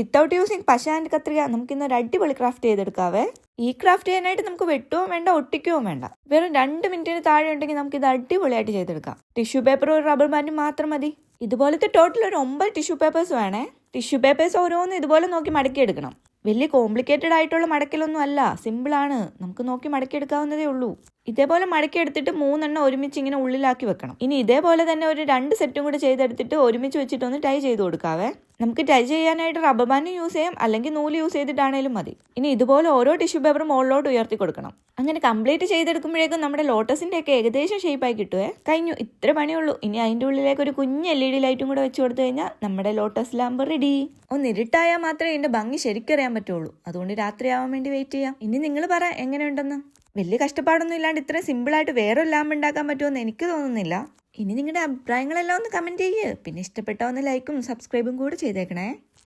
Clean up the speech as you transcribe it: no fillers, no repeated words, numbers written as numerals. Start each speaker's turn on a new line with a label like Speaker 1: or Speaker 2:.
Speaker 1: Without using പശ and കത്രിക നമുക്ക് ഇന്നൊരു അടിപൊളി ക്രാഫ്റ്റ് ചെയ്തെടുക്കാവേ. ഈ ക്രാഫ്റ്റ് ചെയ്യാനായിട്ട് നമുക്ക് വെട്ടുകയും വേണ്ട ഒട്ടിക്കുകയും വേണ്ട. വെറും 2 മിനിറ്റിന് താഴെ ഉണ്ടെങ്കിൽ നമുക്ക് ഇത് അടിപൊളിയായിട്ട് ചെയ്തെടുക്കാം. ടിഷ്യൂ പേപ്പറും ഒരു റബ്ബർ ബാൻഡും മാത്രം മതി. ഇതുപോലത്തെ ടോട്ടൽ ഒരു 9 ടിഷ്യൂ പേപ്പേഴ്സ് വേണേ. ടിഷ്യൂ പേപ്പേഴ്സ് ഓരോന്നും ഇതുപോലെ നോക്കി മടക്കിയെടുക്കണം. വലിയ കോംപ്ലിക്കേറ്റഡ് ആയിട്ടുള്ള മടക്കലൊന്നും അല്ല, സിമ്പിളാണ്. നമുക്ക് നോക്കി മടക്കിയെടുക്കാവുന്നതേ ഉള്ളൂ. ഇതേപോലെ മടക്കിയെടുത്തിട്ട് 3 എണ്ണം ഒരുമിച്ച് ഇങ്ങനെ ഉള്ളിലാക്കി വെക്കണം. ഇനി ഇതേപോലെ തന്നെ ഒരു 2 സെറ്റും കൂടി ചെയ്തെടുത്തിട്ട് ഒരുമിച്ച് വെച്ചിട്ടൊന്ന് ടൈ ചെയ്ത് കൊടുക്കാവേ. നമുക്ക് ടൈ ചെയ്യാനായിട്ട് റബ്ബർ ബാൻഡ് യൂസ് ചെയ്യാം, അല്ലെങ്കിൽ നൂല് യൂസ് ചെയ്തിട്ടാണേലും മതി. ഇനി ഇതുപോലെ ഓരോ ടിഷ്യൂ പേപ്പറും മുകളിലോട്ട് ഉയർത്തി കൊടുക്കണം. അങ്ങനെ കംപ്ലീറ്റ് ചെയ്തെടുക്കുമ്പോഴേക്കും നമ്മുടെ ലോട്ടസിന്റെ ഒക്കെ ഏകദേശം ഷേപ്പായി കിട്ടുവേ. കഴിഞ്ഞു, ഇത്ര പണിയുള്ളൂ. ഇനി അതിൻ്റെ ഉള്ളിലേക്ക് ഒരു കുഞ്ഞ് LED ലൈറ്റും കൂടെ വെച്ച് കൊടുത്തു കഴിഞ്ഞാൽ നമ്മുടെ ലോട്ടസ് ലാമ്പ് റെഡി. ഒന്ന് ഇരുട്ടായാൽ മാത്രമേ ഇതിന്റെ ഭംഗി ശരിക്കറിയാൻ പറ്റുള്ളൂ. അതുകൊണ്ട് രാത്രിയാവാൻ വേണ്ടി വെയിറ്റ് ചെയ്യാം. ഇനി നിങ്ങൾ പറ എങ്ങനെയുണ്ടെന്ന്. വലിയ കഷ്ടപ്പാടൊന്നും ഇല്ലാണ്ട് ഇത്രയും സിമ്പിളായിട്ട് വേറൊരു ലാമ്പ് ഉണ്ടാക്കാൻ പറ്റുമെന്ന് എനിക്ക് തോന്നുന്നില്ല. ഇനി നിങ്ങളുടെ അഭിപ്രായങ്ങളെല്ലാം ഒന്ന് കമന്റ് ചെയ്യ്. പിന്നെ ഇഷ്ടപ്പെട്ട ഒന്ന് ലൈക്കും സബ്സ്ക്രൈബും കൂടെ ചെയ്തേക്കണേ.